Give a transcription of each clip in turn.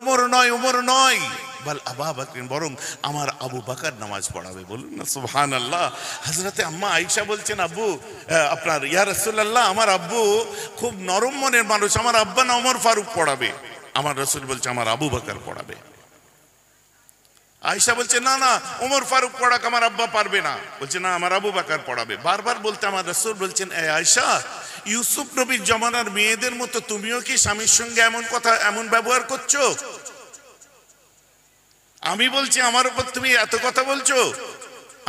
ওমর নয়, বল আবু বকর, বরং আমার আবু বকর নামাজ পড়াবে। বলুন না সুবহানাল্লাহ। হযরতে আম্মা আয়েশা বলছেন, আব্বু আপনার ইয়া রাসূলুল্লাহ, আমার আব্বু খুব নরম মনের মানুষ, আমার আব্বা না ওমর ফারুক পড়াবে। আমার রাসূল বলছে আমার আবু বকর পড়াবে। আয়েশা বলছে না না, ওমর ফারুক পড়াক, আমার আব্বা পারবে না। বলছে না, আমার আবু বকর পড়াবে। বারবার বলতে আমার রাসূল বলছেন, এ আয়েশা, ইউসুফ নবীর জমানার মেয়েদের মতো তুমিও কি স্বামীর সঙ্গে এমন কথা এমন ব্যবহার করছো? আমি বলছি আমার উপর তুমি এত কথা বলছো?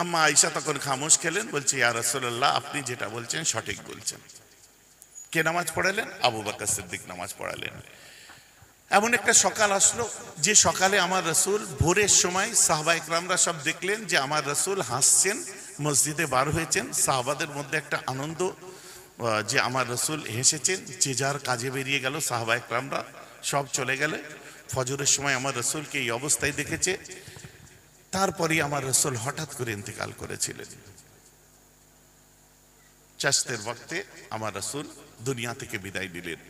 আম্মা আয়েশা তখন খামোশ খেলেন। বলছে ইয়া রাসূলুল্লাহ, আপনি যেটা বলছেন সঠিক বলছেন। কে নামাজ পড়ালেন? আবু বকর সিদ্দিক নামাজ পড়ালেন। এমন একটা সকাল আসলো যে সকালে আমার রাসূল ভোরের সময় সাহাবায়ে কেরামরা সব দেখলেন যে আমার রাসূল হাসছেন, মসজিদে বার হয়েছেন। সাহাবাদের মধ্যে একটা আনন্দ যে আমার রাসূল হেসেছেন। যে যার কাজে বেরিয়ে গেল, সাহাবায়ে কেরামরা সব চলে গেলে। ফজরের সময় আমার রাসূলকে এই অবস্থায় দেখেছে। তারপরে আমার রাসূল হঠাৎ করে ইন্তেকাল করেছিলেন। চাষতের বক্তে আমার রাসূল দুনিয়া থেকে বিদায় নিলেন।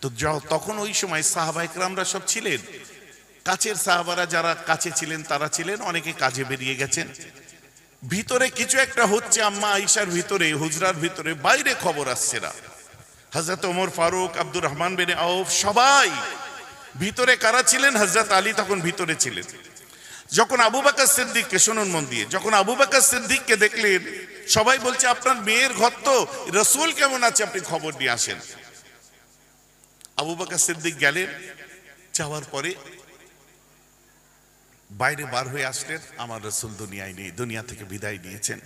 তো তখন ওই সময় সাহাবায়ে কেরামরা সব ছিলেন, কাছের সাহাবারা যারা কাছে ছিলেন তারা ছিলেন, অনেকে কাজে বেরিয়ে গেছেন। ভিতরে কিছু একটা হচ্ছে আম্মা আয়েশার ভিতরে, হুজরার ভিতরে, বাইরে খবর আসছে না। হযরত ওমর ফারুক, আব্দুর রহমান বিন আউফ সবাই ভিতরে। কারা ছিলেন? হযরত আলী তখন ভিতরে ছিলেন। যখন আবু বকর সিদ্দিককে, শুনুন মন দিয়ে, যখন আবু বকর সিদ্দিককে দেখলেন, সবাই বলছে আপনার মেয়ের ঘর তো, রাসূল কেমন আছে আপনি খবর নিয়ে আসেন। আবু বকর সিদ্দিক গেলেন, যাওয়ার পরে বাইরে বার হয়ে আসলেন, আমার রাসূল দুনিয়ায় নেই, দুনিয়া থেকে বিদায় নিয়েছেন।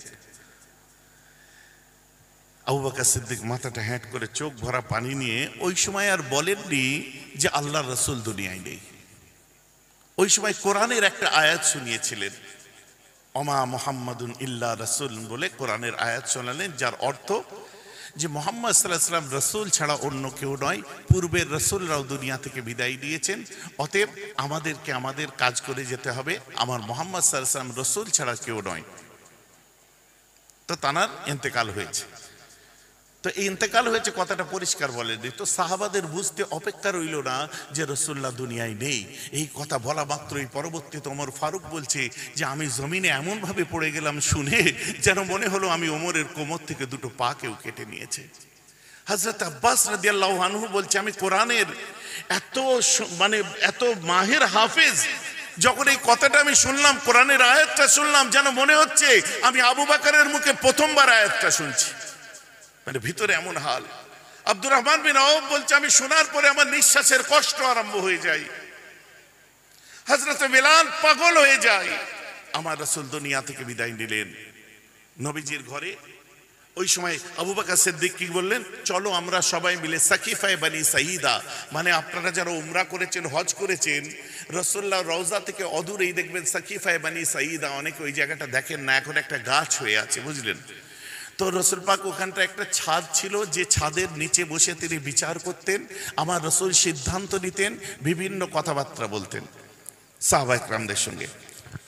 আবু বকর সিদ্দিক মাথাটা হ্যাঁট করে চোখ ভরা পানি নিয়ে ওই সময় আর বলেননি যে আল্লাহর রাসূল দুনিয়ায় নেই। ওই সময় কোরআনের একটা আয়াত শুনিয়েছিলেন, ওমা মুহাম্মাদুন ইল্লা রাসূল বলে কোরআনের আয়াত শোনালেন, যার অর্থ যে মুহাম্মদ সাল্লাল্লাহু আলাইহি ওয়াসাল্লাম রাসূল ছাড়া অন্য কেউ নয়। পূর্বের রাসূলরাও দুনিয়া থেকে বিদায় নিয়েছেন, অতএব আমাদেরকে আমাদের কাজ করে যেতে হবে। আমার মুহাম্মদ সাল্লাল্লাহু আলাইহি ওয়াসাল্লাম রাসূল ছাড়া কেউ নয়। তো তানার ইন্তেকাল হয়েছে। তো এই ইন্তেকাল হয়েছে কথাটা পরিষ্কার বলেনি। তো সাহাবাদের বুঝতে অপেক্ষা রইল না যে রাসূলুল্লাহ দুনিয়ায় নেই। এই কথা বলা মাত্রই পরবর্তীতে ওমর ফারুক বলছে যে আমি জমিনে এমনভাবে পড়ে গেলাম শুনে, যেন মনে হলো আমি ওমরের কোমর থেকে দুটো পা কেউ কেটে নিয়েছে। হযরত আব্বাস রাদিয়াল্লাহু আনহু বলছে আমি কোরআনের এত মাহির হাফেজ, যখন এই কথাটা আমি শুনলাম, কোরআনের আয়াতটা শুনলাম, যেন মনে হচ্ছে আমি আবু বকরের মুখে প্রথমবার আয়াতটা শুনছি। মানে ভিতরে এমন হাল। আব্দুর রহমান বিন আউফ বলছে আমি শোনার পরে আমার নিঃশ্বাসের কষ্ট আরম্ভ হয়ে যায়। হযরত বিলাল পাগল হয়ে যায়। আমার রাসূল দুনিয়া থেকে বিদায় নিলেন। নবীজির ঘরে ওই সময় আবু বকর সিদ্দিক কি বললেন, চলো আমরা সবাই মিলে সাকিফায়ে বনি সাঈদা, মানে আপনারা যারা উমরা করেছেন, হজ করেছেন, রাসূলুল্লাহ রওজা থেকে অদূরেই দেখবেন সাকিফায়ে বনি সাঈদা, অনেকে ওই জায়গাটা দেখেন না, এখন একটা গাছ হয়ে আছে, বুঝলেন তো। রাসূল পাক ওখানটা একটা ছাদ ছিল, যে ছাদের নিচে বসে তিনি বিচার করতেন, আমার রাসূল সিদ্ধান্ত নিতেন, বিভিন্ন কথাবার্তা বলতেন সাহাবায়ে কেরামদের সঙ্গে।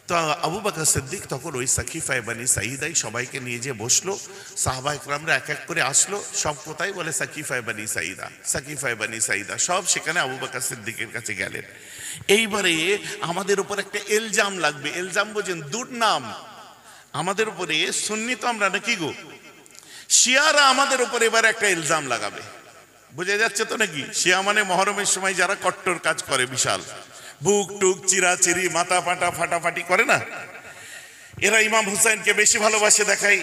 তো আবু বকর সিদ্দিক তখন ওই সাকিফায়ে বনি সাঈদায় সবাইকে নিয়ে যে বসলো। সাহাবায়ে কেরামরা এক এক করে আসলো, সব কোথায় বলে সাকিফায়ে বনি সাঈদা, সাকিফায়ে বনি সাঈদা, সব সেখানে আবু বকর সিদ্দিকের কাছে গেলেন। এইবারে আমাদের উপর একটা ইলজাম লাগবে। ইলজাম বোঝেন, দুর্নাম আমাদের উপরে। সুন্নি তো আমরা নাকি গো, শিয়ারা আমাদের উপর এবার একটা ইলজাম লাগাবে। বুঝে যাচ্ছে তো নাকি? শিয়া মানে মহরমের সময় যারা কট্টর কাজ করে, বিশাল বুক টুক চিরাচিরি, মাথা ফাটা ফাটাফাটি করে না, এরা ইমাম হুসাইনকে বেশি ভালোবাসে দেখায়।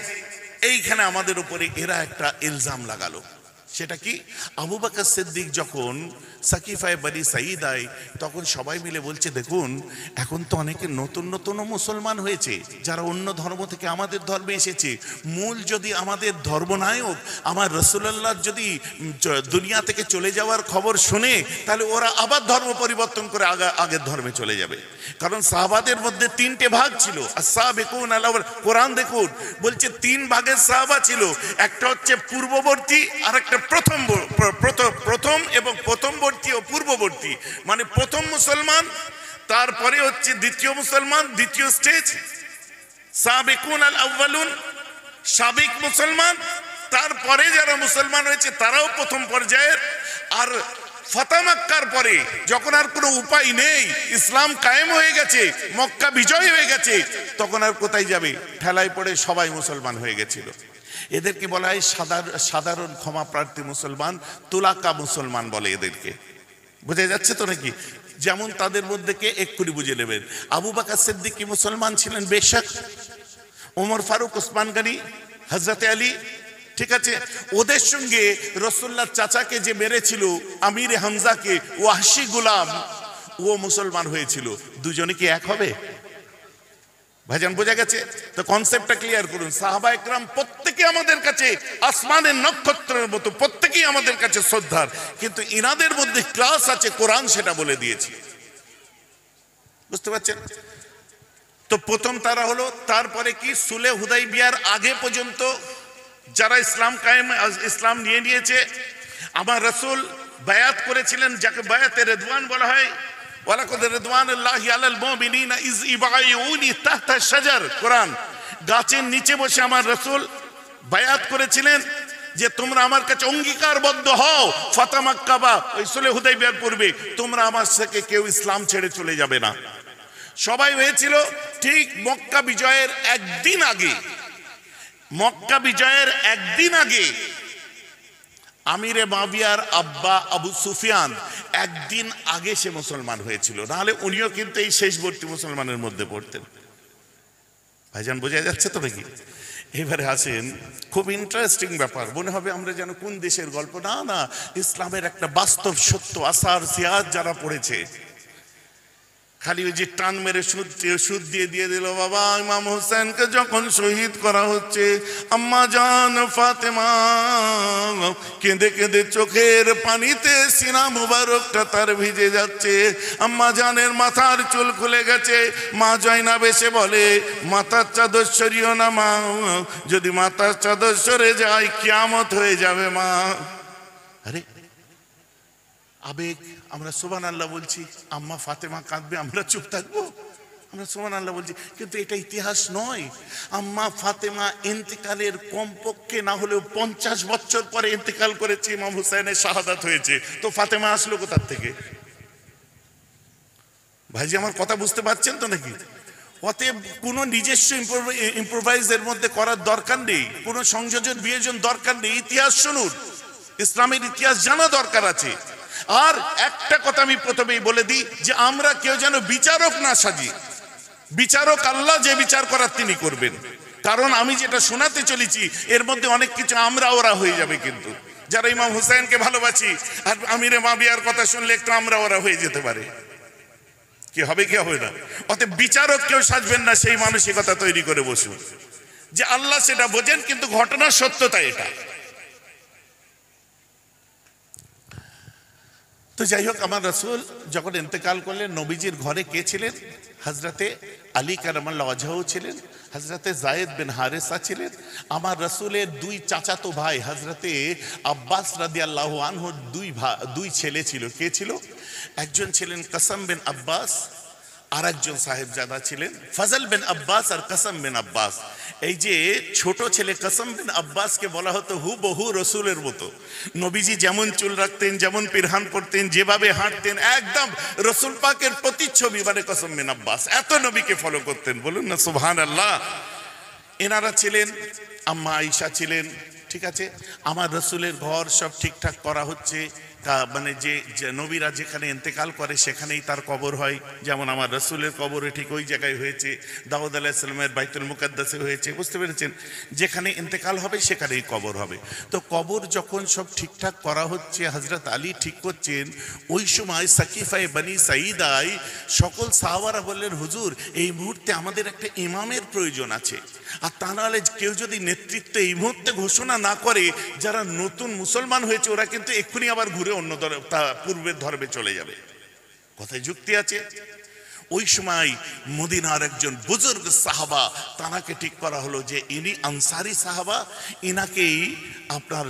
এইখানে আমাদের উপরে এরা একটা ইলজাম লাগালো। সেটা কি, আবু বকর সিদ্দিক যখন সাকিফায়ে বনি সাঈদায়, তখন সবাই মিলে বলছে দেখুন এখন তো অনেকে নতুন নতুন মুসলমান হয়েছে, যারা অন্য ধর্ম থেকে আমাদের ধর্মে এসেছে। মূল যদি আমাদের ধর্মনায়ক আমার রাসূলুল্লাহ যদি দুনিয়া থেকে চলে যাওয়ার খবর শুনে, তাহলে ওরা আবার ধর্ম পরিবর্তন করে আগের ধর্মে চলে যাবে। কারণ সাহাবাদের মধ্যে তিনটে ভাগ ছিল। as-সাবিকুন আল-আউয়াল, কোরআন দেখুন বলছে তিন ভাগের সাহাবা ছিল। একটা হচ্ছে পূর্ববর্তী, আর একটা প্রথম এবং প্রথমবর্তী ও পূর্ববর্তী, মানে প্রথম মুসলমান, তারপরে হচ্ছে দ্বিতীয় মুসলমান, দ্বিতীয় স্টেজ সাবিকুন আল আউয়ালুন, সাবিক মুসলমান, তারপরে যারা মুসলমান হয়েছে তারাও প্রথম পর্যায়ের, আর ফাতা মক্কার পরে যখন আর কোনো উপায় নেই, ইসলাম কায়েম হয়ে গেছে, মক্কা বিজয় হয়ে গেছে, তখন আর কোথায় যাবে? ঠেলায় পড়ে সবাই মুসলমান হয়ে গেছিল। এদেরকে বলা হয় সাধারণ ক্ষমা প্রার্থী মুসলমান, তুলাকা মুসলমান বলে এদেরকে। বোঝা যাচ্ছে তো নাকি? যেমন তাদের মধ্যে কে এক্ষুনি বুঝে নেবেন, আবু বকর সিদ্দিক কি মুসলমান ছিলেন? বেশক। ওমর ফারুক, ওসমান গনি, হযরত আলী, ঠিক আছে। ওদের সঙ্গে রাসূলুল্লাহ চাচাকে যে মেরেছিল আমির হামজাকে, ওয়াহশী গোলাম, ও মুসলমান হয়েছিল। দুজনে কি এক হবে? ভাইজান বোঝা গেছে তো? কনসেপ্টটা ক্লিয়ার করুন। সাহাবা একরাম প্রত্যেকে আমাদের কাছে আসমানের নক্ষত্রের মতো, প্রত্যেকেই আমাদের কাছে শ্রদ্ধার, কিন্তু ইনাদের মধ্যে ক্লাস আছে, কোরআন সেটা বলে দিয়েছে। বুঝতে পারছেন তো? প্রথম তারা হলো, তারপরে কি সুলহ হুদাইবিয়ার আগে পর্যন্ত যারা ইসলাম কায়েম, ইসলাম নিয়ে নিয়েছে, আমার রাসূল বায়াত করেছিলেন, যাকে বায়াতে রিদওয়ান বলা হয়। ওয়ালাকাদ রিদওয়ানুল্লাহি আলাল মুমিনিনা ইজ ইবাইউনি তাহতা শাজার। কোরআন, গাছের নিচে বসে আমার রাসূল বায়াত করেছিলেন যে তোমরা আমার কাছে অঙ্গীকারবদ্ধ হও, ফাতা মক্কা বা ওই সুলহ হুদাইবিয়ার পূর্বে তোমরা আমার থেকে কেউ ইসলাম ছেড়ে চলে যাবে না। সবাই হয়েছিল ঠিক মক্কা বিজয়ের একদিন আগে। মক্কা বিজয়ের একদিন আগে আমিরে মাবিয়ার আব্বা আবু সুফিয়ান একদিন আগে সে মুসলমান হয়েছিল, নাহলে উনিও কিন্তু এই শেষবর্তী মুসলমানের মধ্যে পড়তেন। ভাইজান বোঝা যাচ্ছে তো নাকি? এবারে আসেন, খুব ইন্টারেস্টিং ব্যাপার, মনে হবে আমরা যেন কোন দেশের গল্প। না না, ইসলামের একটা বাস্তব সত্য, আসার সিয়াজ যারা পড়েছে, খালি ওই যে টান মেরে সুদ দিয়ে দিল। বাবা ইমাম হোসেনকে যখন শহীদ করা হচ্ছে, আম্মা জান ফাতেমা কেঁদে কেঁদে চোখের পানিতে সিনা মুবারকটা তার ভিজে যাচ্ছে। আম্মা জানের মাথার চুল খুলে গেছে। মা জয়নাব এসে বলে, মাথার চাদর সরিও না মা, যদি মাথার চাদর সরে যায় কিয়ামত হয়ে যাবে মা। আরে আবেগ, আমরা সুবহানাল্লাহ বলছি, আম্মা ফাতেমা কাঁদবে, আমরা চুপ থাকবো? আমরা সুবহানাল্লাহ বলছি, কিন্তু এটা ইতিহাস নয়। আম্মা ফাতেমা ইন্তেকালের কমপক্ষে না হলেও 50 বছর পরে ইন্তেকাল করেছে, ইমাম হুসাইনের শাহাদাত হয়েছে, তো ফাতেমা আসলো কোথার থেকে? ভাইজি আমার কথা বুঝতে পারছেন তো নাকি? অতএব কোনো নিজস্ব ইম্প্রোভাইজের মধ্যে করার দরকার নেই, কোনো সংযোজন বিয়োজন দরকার নেই। ইতিহাস শুনুন, ইসলামের ইতিহাস জানা দরকার আছে। আর একটা কথা আমি প্রথমেই বলে দিই যে আমরা কেউ যেন বিচারক না সাজি। বিচারক আল্লাহ, যে বিচার করার তিনি করবেন। কারণ আমি যেটা শোনাতে চলেছি এর মধ্যে অনেক কিছু আমরা ওরা হয়ে যাবে, কিন্তু যারা ইমাম হুসাইনকে ভালোবাসি আর আমিরে মাবিয়ার কথা শুনলে একটু আমরা ওরা হয়ে যেতে পারে। কি হবে কি হবে না? অতএব বিচারক কেউ সাজবেন না, সেই মানসিকতা তৈরি করে বসুন যে আল্লাহ সেটা বোঝেন, কিন্তু ঘটনার সত্যতা এটা। তো যাই হোক, আমার রাসূল যখন ইন্তেকাল করলেন, নবীজির ঘরে কে ছিলেন? হযরতে আলী কারামাল্লাহু ওয়াজহু ছিলেন, হযরতে যায়েদ বিন হারেসা ছিলেন। আমার রাসূলের দুই চাচাতো ভাই হযরতে আব্বাস রাদিয়াল্লাহু আনহুর দুই ছেলে ছিল। কে ছিল? একজন ছিলেন কাসম বিন আব্বাস, আর একজন সাহেবজাদা ছিলেন ফজল বিন আব্বাস আর কাসম বিন আব্বাস। এই যে ছোট ছেলে কাসম বিন আব্বাসকে বলা হতো হুবহু রসুলের মতো। নবীজি যেমন চুল রাখতেন, যেমন পিরহান পরতেন, যেভাবে হাঁটতেন, একদম রসুল পাকের প্রতিচ্ছবি, মানে কাসম বিন আব্বাস। এত নবীকে ফলো করতেন, বলুন না সুবহানাল্লাহ। এনারা ছিলেন, আম্মা আয়েশা ছিলেন, ঠিক আছে। আমার রসুলের ঘর সব ঠিকঠাক করা হচ্ছে, মানে যে নবীরা যেখানে ইন্তেকাল করে সেখানেই তার কবর হয়। যেমন আমার রসুলের কবরে ঠিক ওই জায়গায় হয়েছে, দাউদ আলাইহিস সালামের বাইতুল মুকাদ্দাসে হয়েছে, বুঝতে পেরেছেন? যেখানে ইন্তেকাল হবে সেখানেই কবর হবে। তো কবর যখন সব ঠিকঠাক করা হচ্ছে, হযরত আলী ঠিক করছেন, ওই সময় সাকিফায়ে বনি সাঈদায় সকল সাহাবারা বললেন, হুজুর এই মুহূর্তে আমাদের একটা ইমামের প্রয়োজন আছে, আর তা নাহলে কেউ যদি নেতৃত্ব এই মুহূর্তে ঘোষণা না করে, যারা নতুন মুসলমান হয়েছে ওরা কিন্তু এক্ষুনি আবার ঘুরে অন্য পূর্বের ধর্মে চলে যাবে। কথায় যুক্তি আছে। ওই সময় মদিনার একজন বুজুর্গ সাহাবা, তানাকে ঠিক করা হলো যে ইনি আনসারি সাহাবা, ইনাকেই আপনার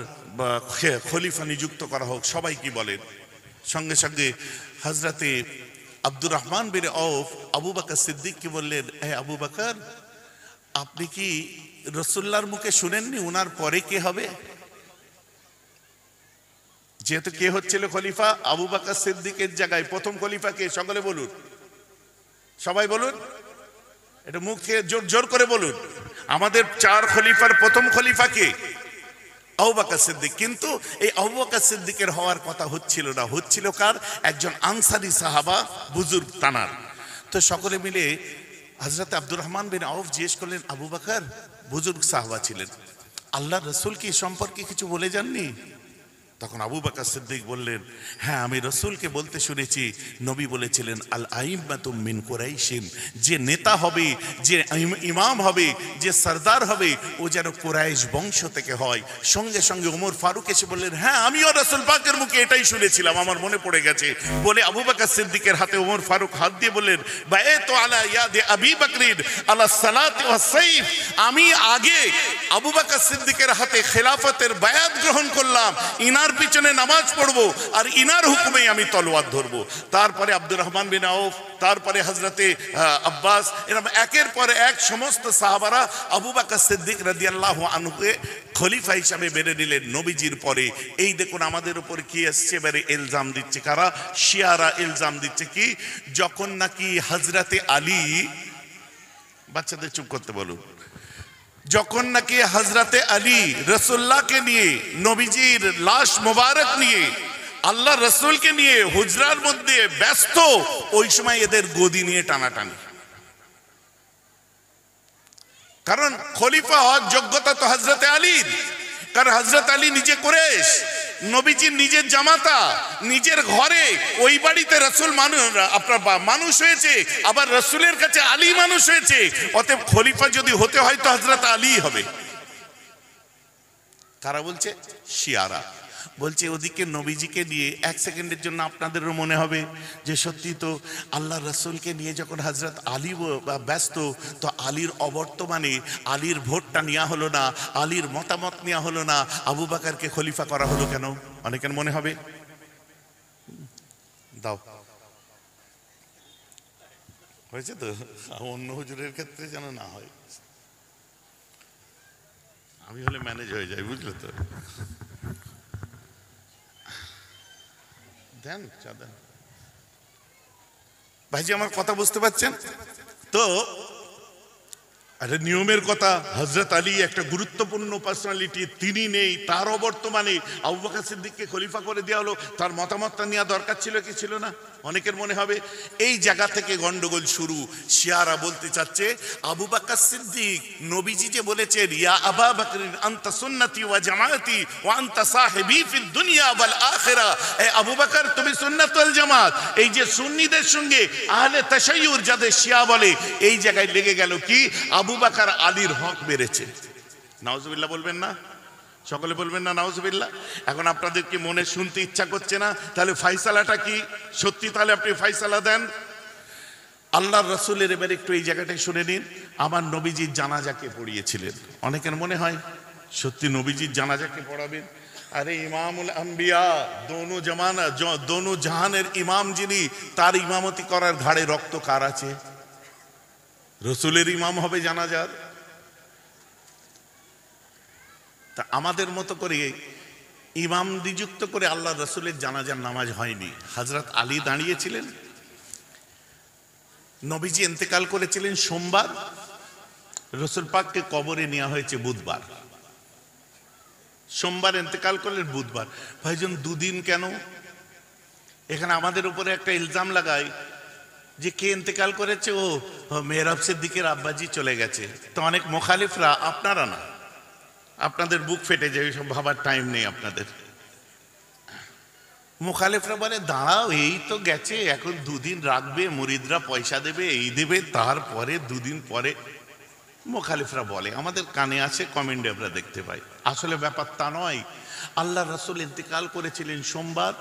খলিফা নিযুক্ত করা হোক। সবাই কি বলেন? সঙ্গে সঙ্গে হযরতে আব্দুর রহমান বিন আউফ আবু বকর সিদ্দিককে বললেন, হে আবু বকর, আপনি কি রসুল্লাহর মুখে শুনেননি ওনার পরে কে হবে? যেহেতু কে হচ্ছিল খলিফা? আবু বকর সিদ্দিকের জায়গায় প্রথম খলিফা কে? সকলে বলুন, সবাই বলুন, এটা মুখ থেকে জোর জোর করে বলুন। আমাদের 4 খলিফার প্রথম খলিফা কে? আবু বকর সিদ্দিক। কিন্তু এই আবু বকর সিদ্দিকের হওয়ার কথা হচ্ছিল না, হচ্ছিল কার? একজন আনসারী সাহাবা, বুজুর্গ তানার। তো সকলে মিলে হযরত আব্দুর রহমান বিন আউফ জিজ্ঞেস করলেন, আবু বকর বুজুর্গ সাহাবা ছিলেন, আল্লাহ রসুল কি সম্পর্কে কিছু বলে যাননি? তখন আবু বকর সিদ্দিক বললেন, হ্যাঁ আমি রসুলকে বলতে শুনেছি, নবী বলেছিলেন আল আইম্মাতু মিন কুরাইশিন, যে নেতা হবে, যে ইমাম হবে, যে সরদার হবে, ও যেন কুরাইশ বংশ থেকে হয়। সঙ্গে সঙ্গে ওমর ফারুক এসে বললেন, হ্যাঁ আমিও রসুল পাকের মুখে এটাই শুনেছিলাম, আমার মনে পড়ে গেছে। বলে আবু বকর সিদ্দিকের হাতে ওমর ফারুক হাত দিয়ে বললেন, বায়াতু আলা ইয়াদি আবি বকরিন আলা সালাতি ওয়াস সাইফ, আমি আগে আবু বকর সিদ্দিকের হাতে খেলাফতের বায়াত গ্রহণ করলাম, ইনার পিছনে নামাজ পড়বো আর ইনার হুকুমে আমি তলোয়ার ধরবো। তারপরে আব্দুর রহমান বিন আউফ, তারপরে হযরতে আব্বাস, এরকম একের পর এক সমস্ত সাহাবারা আবু বকর সিদ্দিক রাদিয়াল্লাহু আনহুকে খলিফা হিসাবে মেনে নিলেন নবীজির পরে। এই দেখুন আমাদের উপর কি আসছে, এবারে ইলজাম দিচ্ছে কারা? শিয়ারা ইলজাম দিচ্ছে কি, যখন নাকি হযরতে আলী, বাচ্চাদের চুপ করতে বলুন, যখন নাকি হযরতে আলী রাসূলুল্লাহকে নিয়ে, নবীজির লাশ মোবারক নিয়ে, আল্লাহ রসুলকে নিয়ে হুজরার মধ্যে ব্যস্ত, ওই সময় এদের গদি নিয়ে টানাটানি। কারণ খলিফা হওয়ার যোগ্যতা তো হযরতে আলীর, কারণ হযরত আলী নিজে কুরাইশ, নবীজির নিজের জামাতা, নিজের ঘরে ওই বাড়িতে রসুল আপনার মানুষ হয়েছে, আবার রসুলের কাছে আলী মানুষ হয়েছে, অতএব খলিফা যদি হতে হয় তো হযরত আলী হবে। কারা বলছে? শিয়ারা বলছে, ওদিকে নবীজিকে নিয়ে এক সেকেন্ডের জন্য আপনাদেরও মনে হবে যে সত্যি তো আল্লাহ রসুলকে নিয়ে যখন হযরত আলী ব্যস্ত, তো আলীর অবর্তমানে আলীর ভোটটা নেওয়া হলো না, আলীর মতামত নেওয়া হলো না, আবু বকরকে খলিফা করা হলো কেন? অনেকের মনে হবে। দাও হয়েছে তো, অন্য হুজুরের ক্ষেত্রে যেন না হয়, আমি হলে ম্যানেজ হয়ে যায়, বুঝলে তো। দেন চা দেন। ভাইজি আমার কথা বুঝতে পারছেন তো? আরে নিয়মের কথা, হযরত আলী একটা গুরুত্বপূর্ণ পার্সোনালিটি, তিনি নেই, তার অবর্তমানে আবু বকর সিদ্দিককে খলিফা করে দেওয়া হলো, তার মতামতটা নেওয়া দরকার ছিল কি ছিল না? অনেকের মনে হবে। এই জায়গা থেকে গন্ডগোল শুরু। শিয়ারা বলতে চাচ্ছে, আবু বকর সিদ্দিক, নবীজি যে বলেছেন ইয়া আবা বকর আনতা সুন্নতি ওয়া জামাআতি ওয়া আনতা সাহিবি ফিদ দুনিয়া ওয়াল আখিরা, এ আবু বকর তুমি সুন্নাত ওয়াল জামাত, এই যে সুন্নিদের সঙ্গে আহলে তাশাইয়ুর যাদের শিয়া বলে, এই জায়গায় লেগে গেল কি আবু বকর আলীর হক মেরেছে। নাউজুবিল্লাহ বলবেন না? সকলে বলবেন না নাউজুবিল্লাহ? এখন আপনাদের কি মনে শুনতে ইচ্ছা করছে না? তাহলে ফাইসালাটা কি সত্যি? তাহলে আপনি ফাইসালা দেন। আল্লাহর রাসূলের এবার একটু এই জায়গাটায় শুনে নিন। আমার নবীজির জানাজাকে পড়িয়েছিলেন। অনেকের মনে হয় সত্যি নবীজির জানাজাকে পড়াবেন? আরে ইমামুল আম্বিয়া, দোনো জামানা দোনো জাহানের ইমাম যিনি, তার ইমামতি করার ঘাড়ে রক্ত কার আছে? রসুলের ইমাম হবে জানাজার। তা আমাদের মতো করে ইমাম নিযুক্ত করে আল্লাহ রসুলের জানাজার নামাজ হয়নি। হযরত আলী দাঁড়িয়েছিলেন, নবীজি ইন্তেকাল করেছিলেন সোমবার, রসুল পাককে কবরে নেওয়া হয়েছে বুধবার। সোমবার ইন্তেকাল করলেন, বুধবার। ভাইজান দুদিন কেন? এখানে আমাদের উপরে একটা ইলজাম লাগায় যে কে ইন্তেকাল করেছে, ও মেহরাব সিদ্দিকের আব্বাজি চলে গেছে। তো অনেক মুখালিফরা, আপনারা না, আপনাদের বুক ফেটে যায়, সব ভাবার টাইম নেই আপনাদের। মুখালিফরা বলে দাঁড়াও, এই তো গেছে, এখন দুদিন রাখবে, মুরিদরা পয়সা দেবে, এই দেবে, তারপরে দুদিন পরে। মুখালিফরা বলে, আমাদের কানে আছে, কমেন্টে আমরা দেখতে পাই। আসলে ব্যাপার তা নয়। আল্লাহ রসুল ইন্তেকাল করেছিলেন সোমবার,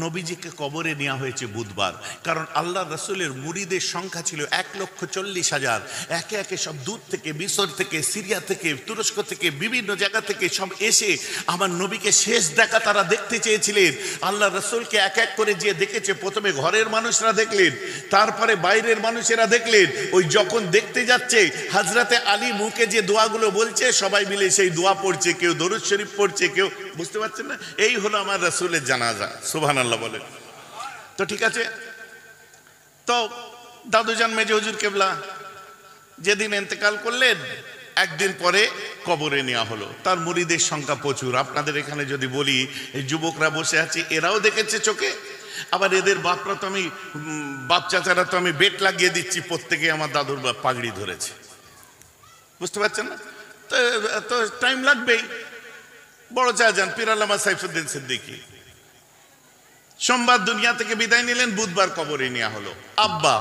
নবীজিকে কবরে নেওয়া হয়েছে বুধবার। কারণ আল্লাহ রসুলের মুরিদের সংখ্যা ছিল 1,40,000। একে একে সব দূর থেকে, মিশর থেকে, সিরিয়া থেকে, তুরস্ক থেকে, বিভিন্ন জায়গা থেকে সব এসে আমার নবীকে শেষ দেখা তারা দেখতে চেয়েছিলেন। আল্লাহ রসুলকে এক এক করে যে দেখেছে, প্রথমে ঘরের মানুষরা দেখলেন, তারপরে বাইরের মানুষেরা দেখলেন। ওই যখন দেখতে যাচ্ছে, হযরতে আলী মুখে যে দোয়াগুলো বলছে, সবাই মিলে সেই দোয়া পড়ছে, কেউ দরুদ শরীফ পড়ছে, কেউ বুঝতে পারছেন না? এই হলো আমার রাসূলের জানাজা, সুবহানাল্লাহ বলেন। তো ঠিক আছে, তো দাদুজান মেজে হুজুর কেবলা যেদিন ইন্তেকাল করলেন একদিন পরে কবরে নেওয়া হলো। তার মুরিদের সংখ্যা প্রচুর। আপনাদের এখানে যদি বলি, এই যুবকরা বসে আছে, এরাও দেখেছে চোখে, আবার এদের বাপরা তো আমি বাপ চাচারা তো আমি বেট লাগিয়ে দিচ্ছি, প্রত্যেকে আমার দাদুর বাপ পাগড়ি ধরেছে, বুঝতে পারছেন না? তো টাইম লাগবেই। বড় চাচান পীর আল্লামা সাইফুদ্দিন সিদ্দিকী সোমবার দুনিয়া থেকে বিদায় নিলেন, বুধবার কবরে নেওয়া হলো। আব্বা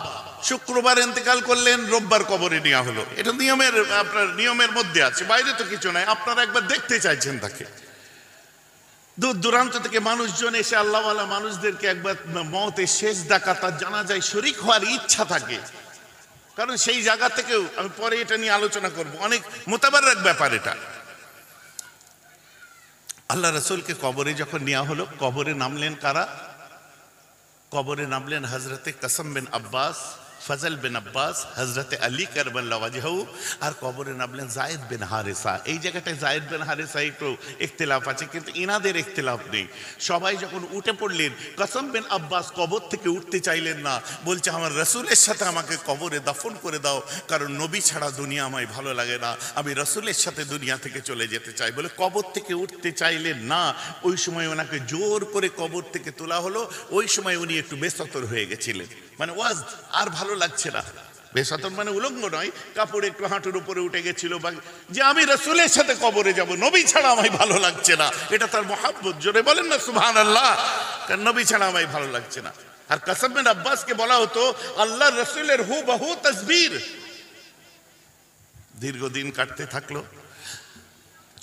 শুক্রবার ইন্তেকাল করলেন, রোববার কবরে নেওয়া হলো। এটা নিয়মের, আপনার নিয়মের মধ্যে আছে, বাইরে তো কিছু নাই। আপনারা একবার দেখতে চাইছেন তাকে, দূর দূরান্ত থেকে মানুষজন এসে আল্লাহওয়ালা মানুষদেরকে একবার মওতের শেষ দেখা, তার জানাজায় শরীক হওয়ার ইচ্ছা থাকে। কারণ সেই জায়গা থেকেও, আমি পরে এটা নিয়ে আলোচনা করব, অনেক মোতাবারক ব্যাপার এটা। আল্লাহ রাসূলকে কবরে যখন নেওয়া হলো, কবরে নামলেন কারা? কবরে নামলেন হজরতে কাসম বিন আব্বাস, ফজল বিন আব্বাস, হজরতে আলী কারবাল্লাহ ওয়াজহু, আর কবরে নামলেন যায়েদ বিন হারেসা। এই জায়গাটায় যায়েদ বিন হারেসা একটু ইখতিলাফ আছে, কিন্তু ইনাদের ইখতিলাফ নেই। সবাই যখন উঠে পড়লেন, কাসম বিন আব্বাস কবর থেকে উঠতে চাইলেন না, বলছে আমার রাসূলের সাথে আমাকে কবরে দাফন করে দাও, কারণ নবী ছাড়া দুনিয়া আমায় ভালো লাগে না, আমি রাসূলের সাথে দুনিয়া থেকে চলে যেতে চাই বলে কবর থেকে উঠতে চাইলেন না। ওই সময় ওনাকে জোর করে কবর থেকে তোলা হলো। ওই সময় উনি একটু বেসতর হয়ে গেছিলেন, মানে ওয়াজ আর ভালো লাগছে না। বেসতর মানে উলঙ্গ নয়, কাপড় একটু হাঁটুর উপরে উঠে গেছিল, যে আমি রাসূলের সাথে কবরে যাব, নবী ছাড়া আমায় ভালো লাগছে না। এটা তার মহাব্বত, জোরে বলেন না সুবহানাল্লাহ। কারণ নবী ছাড়া আমায় ভালো লাগছে না। আর কাসম বিন আব্বাসকে বলা হতো আল্লাহর রাসূলের হুবহু তাসবীর। দীর্ঘদিন কাটতে থাকলো।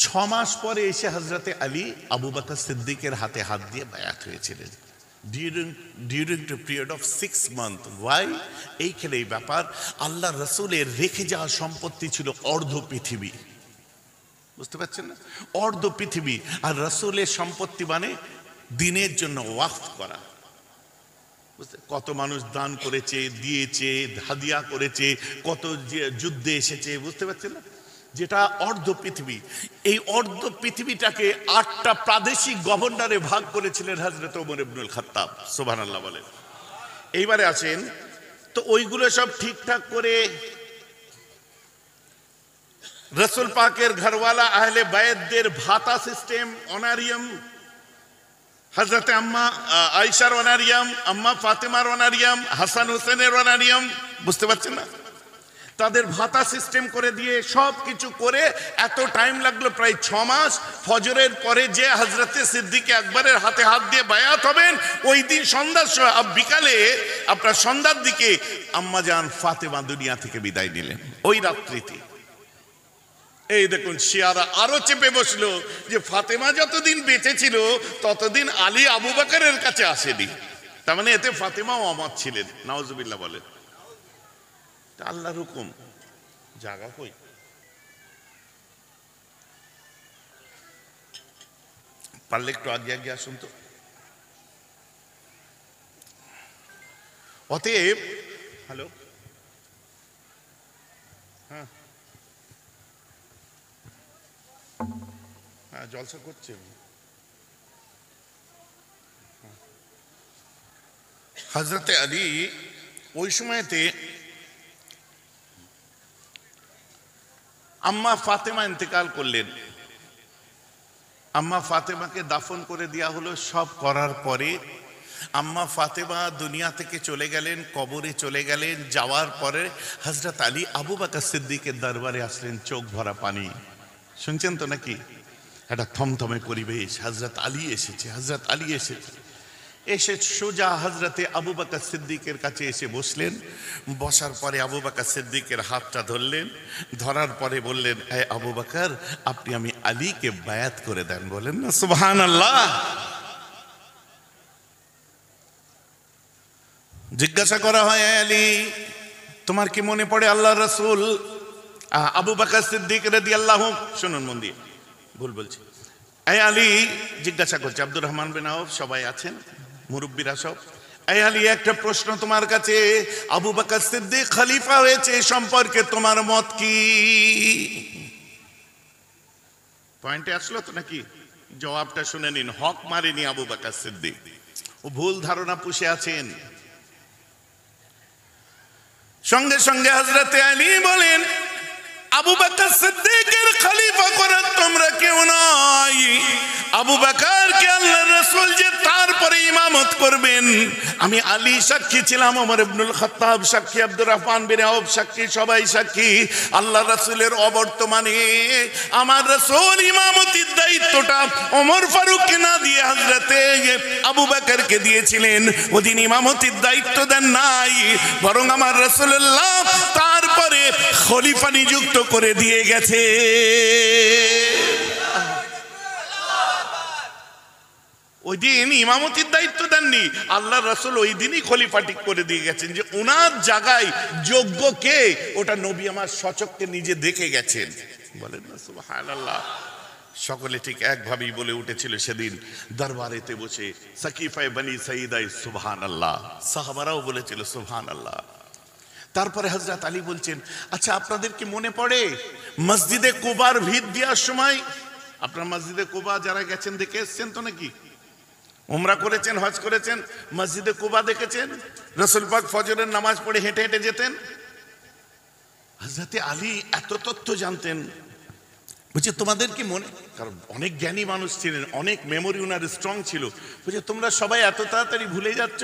6 মাস পরে এসে হযরতে আলী আবু বকর সিদ্দিকের হাতে হাত দিয়ে বায়াত হয়েছিলেন। During the period of 6 months. Why? এইখানে এই ব্যাপার, আল্লাহ রাসূলের রেখে যাওয়া সম্পত্তি ছিল অর্ধ পৃথিবী, বুঝতে পারছেন না? অর্ধ পৃথিবী। আর রাসূলের সম্পত্তি মানে দ্বীনের জন্য ওয়াকফ করা। কত মানুষ দান করেছে, দিয়েছে, হাদিয়া করেছে, কত যুদ্ধে এসেছে, বুঝতে পারছেন না? যেটা অর্ধ পৃথিবী, এই অর্ধ পৃথিবীটাকে 8টা প্রাদেশিক গভর্নরে ভাগ করেছিলেন হযরত ওমর ইবনুল খাত্তাব, সুবহানাল্লাহ বলেন। এইবারে আছেন, তো ওইগুলো সব ঠিকঠাক করে রাসূল পাকের ঘরওয়ালা আহলে বায়তদের ভাতা সিস্টেম, অনারিয়াম, হযরতে আম্মা আয়েশার অনারিয়াম, আম্মা ফাতেমার অনারিয়াম, হাসান হোসেনের অনারিয়াম, বুঝতে পারছেন না? তাদের ভাতা সিস্টেম করে দিয়ে সব কিছু করে এত টাইম লাগলো, প্রায় 6 মাস। ফজরের পরে যে হযরতে সিদ্দিক আকবরের হাতে হাত দিয়ে বায়াত হবেন, ওই দিন সন্ধ্যার বিকালে আপনার সন্ধ্যার দিকে আম্মা জান ফাতেমা দুনিয়া থেকে বিদায় নিলেন, ওই রাত্রিতে। এই দেখুন, শিয়ারা আরো চেপে বসলো যে ফাতেমা যতদিন বেঁচে ছিল ততদিন আলী আবু বকরের কাছে আসেনি, তার মানে এতে ফাতেমাও অমত ছিলেন। নাউজুবিল্লাহ বলেন। আল্লাহর হুকুম, জায়গা কই? পারলে একটু আগে আগে আসুন তো। অতএব, হ্যালো, হ্যাঁ হ্যাঁ, জলসা করছে। হযরতে আলী ওই সময়তে আম্মা ফাতেমা ইন্তেকাল করলেন। আম্মা ফাতেমাকে দাফন করে দেওয়া হলো। সব করার পরে আম্মা ফাতেমা দুনিয়া থেকে চলে গেলেন, কবরে চলে গেলেন। যাওয়ার পরে হযরত আলী আবু বকর সিদ্দিকের দরবারে আসলেন, চোখ ভরা পানি। শুনছেন তো নাকি? একটা থমথমে পরিবেশ। হযরত আলী এসেছে, হযরত আলী এসেছে। এসে সোজা হযরতে আবু বকর সিদ্দিকের কাছে এসে বসলেন। বসার পরে আবু বকর সিদ্দিকের হাতটা ধরলেন, ধরার পরে বললেন, হে আবু বকর, আপনি আমি আলীকে বায়াত করে দেন। বলেন না সুবহানাল্লাহ। জিজ্ঞাসা করা হয়, আলী, তোমার কি মনে পড়ে আল্লাহর রাসূল আবু বকর সিদ্দিক রাদিয়াল্লাহু, শুনুন মন দিয়ে, ভুল বলছি। এই আলী জিজ্ঞাসা করছে, আব্দুর রহমান বিন আওফ সবাই আছেন, মুরব্বীরা সব। এই আলী, একটা প্রশ্ন তোমার কাছে, আবু বকর সিদ্দিক খলিফা হয়েছে সম্পর্কে তোমার মত কি? পয়েন্টে আসলো তো নাকি? জবাবটা শুনে নিন, হক মারেনি আবু বকর সিদ্দিক, ও ভুল ধারণা পুষে আছেন। সঙ্গে সঙ্গে হযরতে আলী বলেন, আবু বকর সিদ্দিকের খলিফা করার তোমরা কেউ নাই। আবু বকরকে আল্লাহর রাসূল যে তারপরে ইমামত করবেন, আমি আলী সাক্ষী ছিলাম, ওমর ইবনুল খাত্তাব সাক্ষী, আব্দুর রহমান বিন আউফ সাক্ষী, সবাই সাক্ষী। আল্লাহর রাসূলের অবর্তমানে আমার রাসূল ইমামতির দায়িত্বটা ওমর ফারুককে না দিয়ে হযরতে আবু বকরকে দিয়েছিলেন। ওদিন ইমামতির দায়িত্ব দেন নাই, বরং আমার রাসূলুল্লাহ তারপরে খলিফা নিযুক্ত করে দিয়ে গেছে। ওই দিন ইমামতির দায়িত্ব দেননি, আল্লাহ রাসূল ওই দিনই খলিফা ঠিক করে দিয়ে গেছেন যে ওনার জায়গায় যোগ্য কে, ওটা নবী আমার সচক্ষে নিজে দেখে গেছেন। বলেন না সুবহানাল্লাহ। সকলে ঠিক একভাবেই বলে উঠেছিল সেদিন দরবারেতে বসে, সাকিফায়ে বনি সাইদাই সুবহানাল্লাহ, সাহাবারাও বলেছিল সুবহানাল্লাহ। তারপরে হযরত আলী বলছেন, আচ্ছা আপনাদের কি মনে পড়ে মসজিদে কুবার ভিত দেওয়ার সময়, আপনারা মসজিদে কুবা যারা গেছেন দেখে এসছেন তো নাকি, উমরা করেছেন, হজ করেছেন, মসজিদে কুবা দেখেছেন, রাসূল পাক ফজরের নামাজ পড়ে হেঁটে হেঁটে যেতেন। হযরত আলী এত তথ্য জানতেন, বুঝছে তোমাদের কি মনে, কারণ অনেক জ্ঞানী মানুষ ছিলেন, অনেক মেমোরি ওনার স্ট্রং ছিল, বুঝছে তোমরা সবাই এত তাড়াতাড়ি ভুলে যাচ্ছ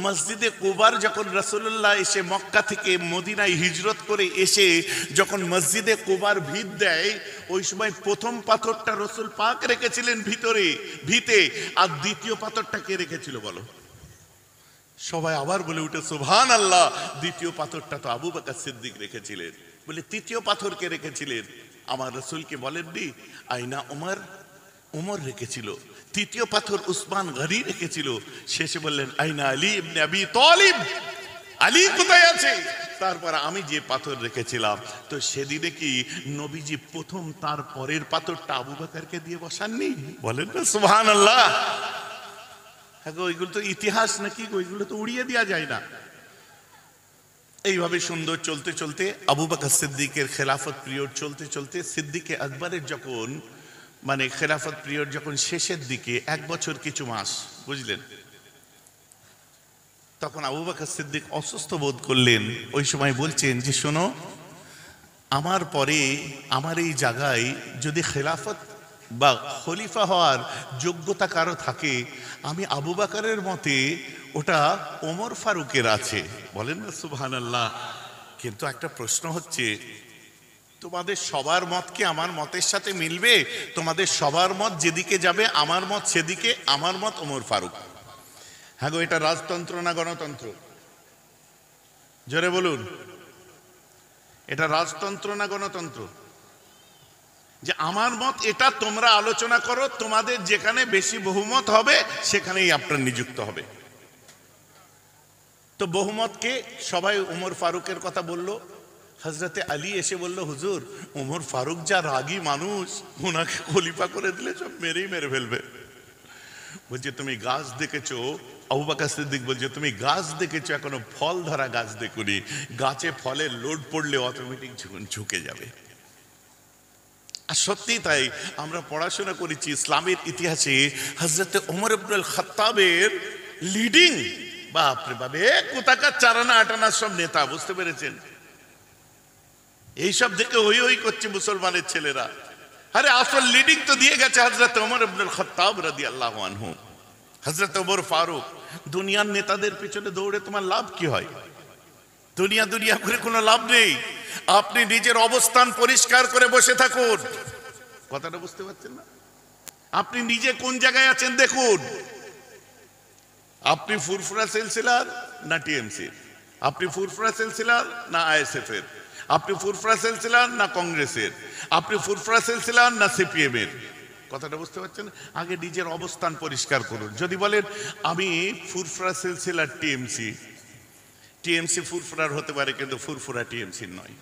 মসজিদে কুবার যখন রাসূলুল্লাহ এসে মক্কা থেকে মদিনায় হিজরত করে এসে যখন মসজিদে কুবার ভিত দেয়, ওই সময় প্রথম পাথরটা রাসূল পাক রেখেছিলেন ভিতে, আর দ্বিতীয় পাথরটা কে রেখেছিল বলো? সবাই আবার বলে উঠে সুবহানাল্লাহ। দ্বিতীয় পাথরটা তো আবু বকর সিদ্দিক রেখেছিলেন। বলে তৃতীয় পাথর কে রেখেছিলেন? আমার রাসূলকে বলেননি আইনা উমর রেখেছিল। তৃতীয় পাথর উসমান গনি রেখেছিল। শেষে বললেন আইনা আলী ইবনে আবি তালিব, আলী কোথায় আছে? তারপর আমি যে পাথর রেখেছিলাম। তো সেদিনে কি নবীজি প্রথম তার পরের পাথরটা আবু বকরকে দিয়ে বসাননি? বলেন না সুবহানাল্লাহ। হ্যাঁ, ওইগুলো তো ইতিহাস নাকি, ওইগুলো তো উড়িয়ে দেওয়া যায় না। এইভাবে সুন্দর চলতে চলতে আবু বকর সিদ্দিকের খেলাফত পিরিয়ড চলতে চলতে সিদ্দিকে আকবরের যখন মানে খেলাফত পিরিয়ড যখন শেষের দিকে, 1 বছর কিছু মাস, বুঝলেন, তখন আবু বকর সিদ্দিক অসুস্থ বোধ করলেন। ওই সময় বলছেন যে শোনো, আমার পরে আমার এই জায়গায় যদি খেলাফত বা খলিফা হওয়ার যোগ্যতা কারো থাকে, আমি আবু বকরের মতে ওটা ওমর ফারুকের আছে। বলেন না সুবহানাল্লাহ। কিন্তু একটা প্রশ্ন হচ্ছে, তোমাদের সবার মত কি আমার মতের সাথে মিলবে? তোমাদের সবার মত যেদিকে যাবে আমার মত সেদিকে, আমার মত ওমর ফারুক। হ্যাঁ গো, এটা রাজতন্ত্র না গণতন্ত্র? জোরে বলুন, এটা রাজতন্ত্র না গণতন্ত্র? যে আমার মত এটা, তোমরা আলোচনা করো, তোমাদের যেখানে বেশি বহুমত হবে সেখানেই আপনার নিযুক্ত হবে। তো বহুমতকে সবাই ওমর ফারুকের কথা বলল। হযরতে আলী এসে বলল, হুজুর ওমর ফারুক যা রাগী মানুষ, ওনাকে খলিফা করে দিলে সব মেরে ফেলবে। বলছে তুমি গাছ দেখেছো? আবু বকর সিদ্দিক বলছে তুমি গাছ দেখেছো, এখনো ফল ধরা গাছ দেখুনি। গাছে ফলের লোড পড়লে অটোমেটিক ঝুঁকে যাবে। আর সত্যি তাই, আমরা পড়াশোনা করেছি ইসলামের ইতিহাসে হযরতে ওমর ইবনুল খাত্তাবের লিডিং, বাপরে বাপে, কোথাকার চারানা আটানা সব নেতা, বুঝতে পেরেছেন? এইসব দেখে হই করছে মুসলমানের ছেলেরা। আরে আসল লিডিং তো দিয়ে গেছে হযরত ওমর ইবনুল খাত্তাব রাদিয়াল্লাহু আনহু। হযরত ওমর ফারুক। দুনিয়ার নেতাদের পিছনে দৌড়ে তোমার লাভ কি হয়? দুনিয়া করে কোনো লাভ নেই। আপনি নিজের অবস্থান পরিষ্কার করে বসে থাকুন। কথাটা বুঝতে পারছেন না? আপনি নিজে কোন জায়গায় আছেন দেখুন। আপনি ফুরফুরা সিলসিলার না টিএমসির? আপনি ফুরফুরা সিলসিলার না আইএসএফ এর? আপনি ফুরফুরা সিলসিলার না কংগ্রেসের? আপনি ফুরফুরা সিলসিলার না সিপিএম এর? কথাটা বুঝতে পারছেন? আগে নিজের অবস্থান পরিষ্কার করুন। যদি বলেন আমি ফুরফুরা সিলসিলার টিএমসি ফুরফুরার হতে পারে, কিন্তু ফুরফুরা টিএমসির নয়।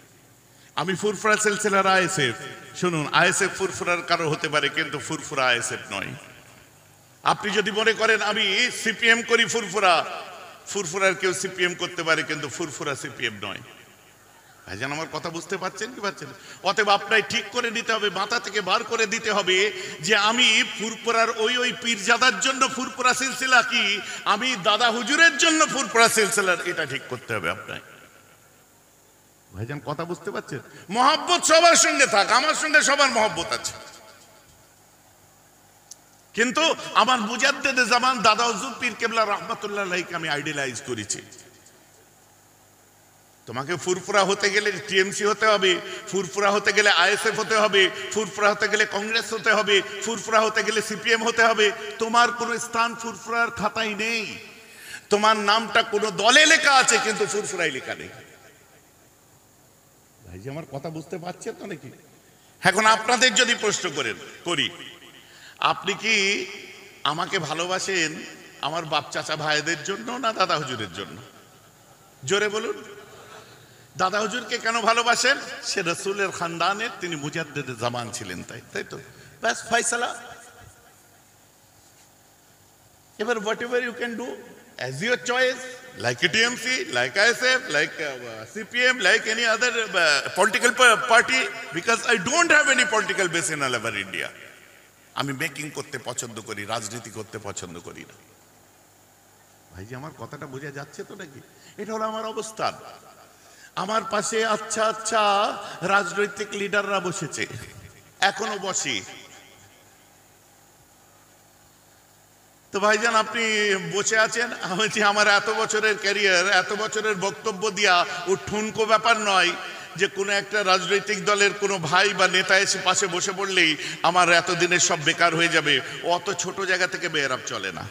আমি ফুরফুরা সিলসিলার আইএসএফ, শুনুন, আইএসএফ ফুরফুরার কারো হতে পারে, কিন্তু ফুরফুরা আইএসএফ নয়। আপনি যদি মনে করেন আমি সিপিএম করি, ফুরফুরার কেউ সিপিএম করতে পারে, কিন্তু ফুরফুরা সিপিএম নয়। ভাইজান আমার কথা বুঝতে পারছেন কি পারছেন? অতএব আপনাই ঠিক করে নিতে হবে, মাথা থেকে বার করে দিতে হবে যে আমি ফুরফুরার ওই পীরজাদার জন্য ফুরফুরা সিলসিলা কি আমি দাদা হুজুরের জন্য ফুরফুরা সিলসিলার, এটা ঠিক করতে হবে আপনার। ভাইজান কথা বুঝতে পারছেন? মহব্বত সবার সঙ্গে থাক, আমার সঙ্গে সবার মহব্বত আছে, কিন্তু আমার মুজাদ্দেদে জামান দাদা হুজুর পীর কেবলা রাহমাতুল্লাহ আলাইহিকে আমি আইডিয়ালাইজ করেছি। তোমাকে ফুরফুরা হতে গেলে টিএমসি হতে হবে, ফুরফুরা হতে গেলে আইএসএফ হতে হবে, ফুরফুরা হতে গেলে কংগ্রেস হতে হবে, ফুরফুরা হতে গেলে সিপিএম হতে হবে। তোমার কোনো স্থান ফুরফুরার খাতায় নেই, তোমার নামটা কোনো দলে লেখা আছে কিন্তু ফুরফুরাই লেখা নেই। ভাই যে আমার কথা বুঝতে পারছেন তো নাকি? এখন আপনাদের যদি প্রশ্ন করি, আপনি কি আমাকে ভালোবাসেন আমার বাপ চাচা ভাইদের জন্য না দাদা হুজুরের জন্য? জোরে বলুন। দাদা হুজুরকে কেন ভালোবাসেন? সে রাসূলের খানদানের, তিনি মুজাদ্দেদে জামান ছিলেন, তাই তো, ব্যাস ফয়সালা। এবার whatever you can do as your choice, like a TMC, like ISF, like CPM, like any other political party, because I don't have any political base in all over India. আমি making করতে পছন্দ করি, রাজনীতি করতে পছন্দ করি না। ভাই যে আমার কথাটা বোঝা যাচ্ছে তো নাকি? এটা হলো আমার অবস্থান। আমার পাশে আচ্ছা আচ্ছা রাজনৈতিক লিডাররা বসেছে, এখনো বসে। তো ভাইজান আপনি বসে আছেন, আমার এত বছরের ক্যারিয়ার, এত বছরের বক্তব্য দিয়া ও ঠুনকো ব্যাপার নয় যে কোনো একটা রাজনৈতিক দলের কোনো ভাই বা নেতা এসে পাশে বসে পড়লেই আমার এতদিনের সব বেকার হয়ে যাবে। অত ছোট জায়গা থেকে বেয়ারাপ চলে না।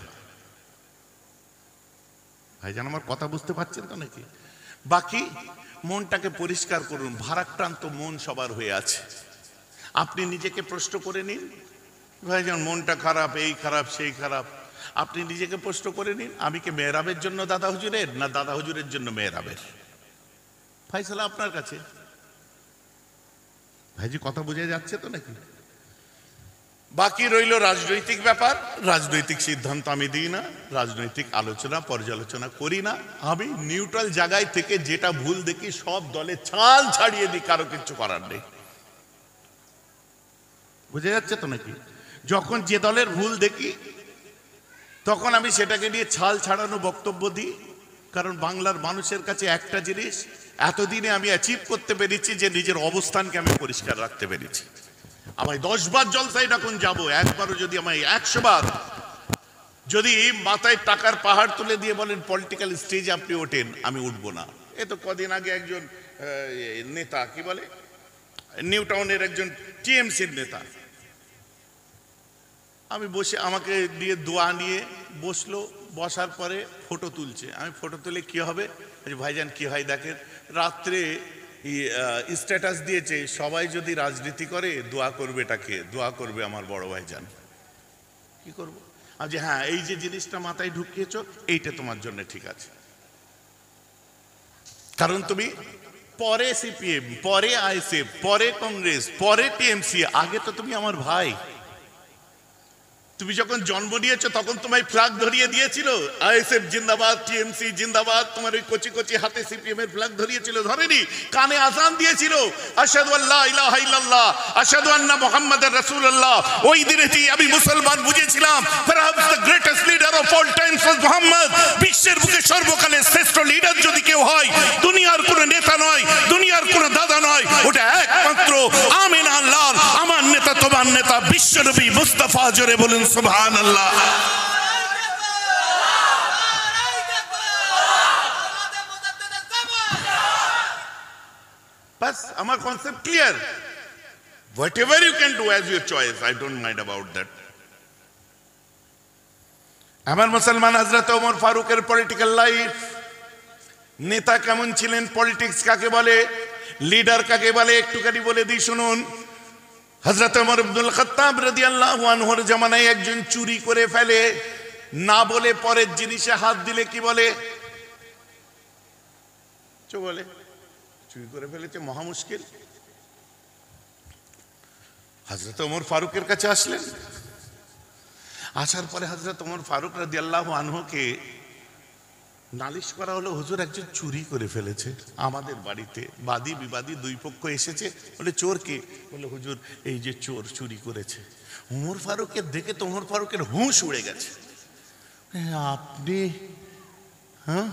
ভাইজান আমার কথা বুঝতে পারছেন তো নাকি? বাকি মনটাকে পরিষ্কার করুন, ভারাক্রান্ত মন সবার হয়ে আছে। আপনি নিজেকে প্রশ্ন করে নিন, ভাইজান মনটা খারাপ, এই খারাপ সেই খারাপ। আপনি নিজেকে প্রশ্ন করে নিন, আমি কি মেহরাবের জন্য দাদা হুজুরের, না দাদা হুজুরের জন্য মেহরাবের? ফয়সালা আপনার কাছে। ভাইজি কথা বোঝা যাচ্ছে তো নাকি? বাকি রইল রাজনৈতিক ব্যাপার। রাজনৈতিক সিদ্ধান্ত আমি দিই না, রাজনৈতিক আলোচনা পর্যালোচনা করি না। আমি নিউট্রাল জায়গায় থেকে যেটা ভুল দেখি সব দলে ছাল ছাড়িয়ে দিই, কারো কিছু করার নেই। বুঝা যাচ্ছে তো নাকি? যখন যে দলের ভুল দেখি তখন আমি সেটাকে নিয়ে ছাল ছাড়ানো বক্তব্য দিই। কারণ বাংলার মানুষের কাছে একটা জিনিস এতদিনে আমি অ্যাচিভ করতে পেরেছি যে নিজের অবস্থানকে আমি পরিষ্কার রাখতে পেরেছি। আমায় 10 বার জলসায় যখন যাব, একবারও যদি আমায় 100 বার যদি মাথায় টাকার পাহাড় তুলে দিয়ে বলেন পলিটিক্যাল স্টেজে আপনি ওঠেন, আমি উঠবো না। এ তো কদিন আগে একজন নেতা, কি বলে, নিউ টাউনের একজন টিএমসির নেতা, আমি বসে আমাকে দিয়ে দোয়া নিয়ে বসলো, বসার পরে ফটো তুলছে। আমি ফটো তুলে কি হবে? ভাইজান কি হয় দেখেন, রাত্রে স্ট্যাটাস দিয়েছে সবাই যদি রাজনীতি করে দোয়া করবে, এটাকে দোয়া করবে আমার বড় ভাইজান। কি করবো? আর যে হ্যাঁ এই যে জিনিসটা মাথায় ঢুকিয়েছ এইটা তোমার জন্য ঠিক আছে, কারণ তুমি পরে সিপিএম, পরে আইএসএফ, পরে কংগ্রেস, পরে টিএমসি, আগে তো তুমি আমার ভাই। তুমি যখন জন্ম নিয়েছো তখন তোমায় ফ্ল্যাগ ধরিয়ে দিয়েছিল আইএসএফ জিন্দাবাদ, টিএমসি জিন্দাবাদ, তোমার ওই কচি কচি হাতে সিপিএম এর ফ্ল্যাগ ধরিয়েছিল, ধরেনি? কানে আযান দিয়েছিল আশহাদু আল্লা ইলাহা ইল্লাল্লাহ আশহাদু আন্না মুহাম্মাদার রাসূলুল্লাহ। ওই দিনেই আমি মুসলমান বুঝেছিলাম perhaps the greatest leader of all times was Muhammad। বিশ্বের বুকে সর্বকালের শ্রেষ্ঠ লিডার যদি কেউ হয়, দুনিয়ার কোনো নেতা নয়, দুনিয়ার কোনো দাদা নয়, ওটা একমাত্র আমিন আল্লাহ, আমার নেতা, তোমার নেতা বিশ্বনবী মুস্তাফা। জোরে বলুন সুবহানাল্লাহ। বাস আমার concept clear. Whatever you can do as your choice, I don't mind about that. আমার মুসলমান হযরত ওমর ফারুকের পলিটিক্যাল লাইফ, নেতা কেমন ছিলেন, পলিটিক্স কাকে বলে, লিডার কাকে বলে, একটুখানি বলে দিই শুনুন। হযরত ওমর ইবনুল খাত্তাব রাদিয়াল্লাহু আনহুর জামানায় একজন চুরি করে ফেলে, না বলে পরের জিনিসে হাত দিলে কি বলে? চো বলে চুরি করে ফেলেছে, মহা মুশকিল। হযরত ওমর ফারুকের কাছে আসলেন, আসার পরে হযরত ওমর ফারুক রাদিয়াল্লাহু আনহুকে নালিশ করা হলো, হুজুর একজন চুরি করে ফেলেছে আমাদের বাড়িতে, বাদী বিবাদী দুই পক্ষ এসেছে, বলে চোর কে? বলে হুজুর এই যে চোর চুরি করেছে। ওমর ফারুকের দেখে তো ওমর ফারুকের হুঁশ উড়ে গেছে। আপনি? হ্যাঁ,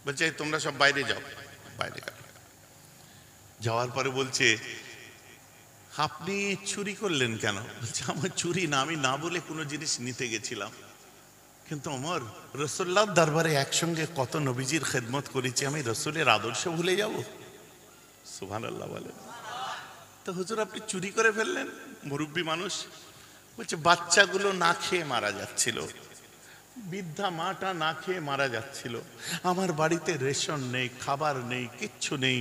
বলছে তোমরা সব বাইরে যাও। বাইরে যাওয়ার পরে বলছে আপনি চুরি করলেন কেন? বলছে আমার চুরি না, আমি না বলে কোনো জিনিস নিতে গেছিলাম। কিন্তু ওমর, রসুল্লাহর দরবারে একসঙ্গে কত নবীজির খেদমত করেছি, আমি রসুলের আদর্শ ভুলে যাব? সুবহানাল্লাহ বলেন। তো হুজুর আপনি চুরি করে ফেললেন? মুরব্বী মানুষ বলছে বাচ্চাগুলো না খেয়ে মারা যাচ্ছিল, বৃদ্ধা মাটা না খেয়ে মারা যাচ্ছিল, আমার বাড়িতে রেশন নেই, খাবার নেই, কিচ্ছু নেই।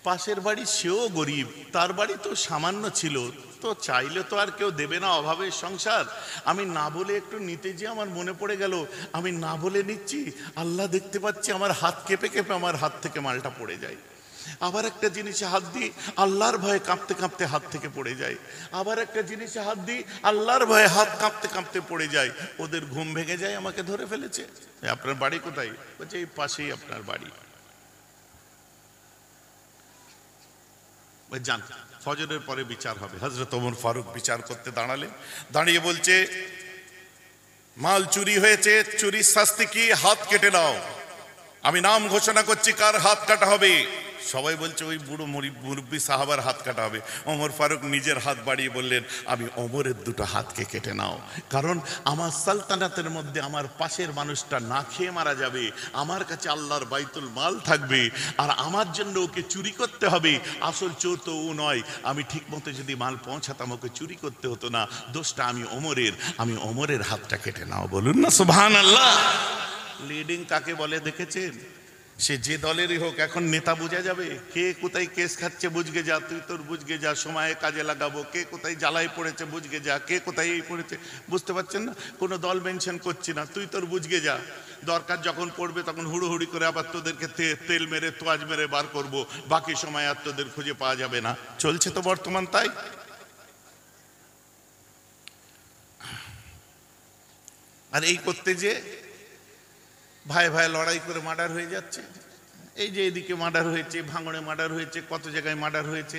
পাশের বাড়ি সেও গরিব, তার বাড়ি তো সামান্য ছিল, তো চাইলে তো আর কেউ দেবে না, অভাবের সংসার। আমি না বলে একটু নিতে যেয়ে আমার মনে পড়ে গেল, আমি না বলে নিচ্ছি, আল্লাহ দেখতে পাচ্ছি আমার হাত কেঁপে কেঁপে আমার হাত থেকে মালটা পড়ে যায়। আবার একটা জিনিসে হাত দিই, আল্লাহর ভয়ে কাঁপতে কাঁপতে হাত থেকে পড়ে যায়। আবার একটা জিনিসে হাত দিই, আল্লাহর ভয়ে হাত কাঁপতে কাঁপতে পড়ে যায়। ওদের ঘুম ভেঙে যায়, আমাকে ধরে ফেলেছে। আপনার বাড়ি কোথায়? বলছে এই পাশেই আপনার বাড়ি। যান, ফজরের পরে বিচার হবে। হযরত ওমর ফারুক বিচার করতে দাঁড়ালেন, দাঁড়িয়ে বলছে মাল চুরি হয়েছে, চুরির শাস্তি কি? হাত কেটে নাও। আমি নাম ঘোষণা করছি কার হাত কাটা হবে। সবাই বলছে ওই বুড়ো মুরব্বী সাহাবার হাত কাটা হবে। ওমর ফারুক নিজের হাত বাড়িয়ে বললেন আমি ওমরের দুটো হাতকে কেটে নাও, কারণ আমার সালতানাতের মধ্যে আমার পাশের মানুষটা না খেয়ে মারা যাবে, আমার কাছে আল্লাহর বাইতুল মাল থাকবে, আর আমার জন্য ওকে চুরি করতে হবে। আসল চোর তো ও নয়, আমি ঠিক মতো যদি মাল পৌঁছাতাম ওকে চুরি করতে হতো না, দোষটা আমি ওমরের, আমি ওমরের হাতটা কেটে নাও। বলুন না সুবহানাল্লাহ। লিডিং কাকে বলে দেখেছেন? সে যে দলেরই হোক, এখন নেতা বোঝা যাবে। কে কোথায় কেস খাচ্ছে বুঝগে যা, তুই তোর বুঝগে যা, সময়ে কাজে লাগাবো। কে কোথায় জ্বালায় পড়েছে বুঝগে যা, কে কোথায় এই পড়েছে, বুঝতে পারছেন না? কোনো দল মেনশন করছি না, তুই তোর বুঝগে যা। দরকার যখন পড়বে তখন হুড়োহুড়ি করে আবার তোদেরকে তেল মেরে তোয়াজ মেরে বার করব, বাকি সময় আর তোদের খুঁজে পাওয়া যাবে না। চলছে তো বর্তমান তাই। আর এই করতে যে ভাই ভাই লড়াই করে মার্ডার হয়ে যাচ্ছে। এই যে এদিকে মার্ডার হয়েছে, ভাঙড়ে মার্ডার হয়েছে, কত জায়গায় মার্ডার হয়েছে।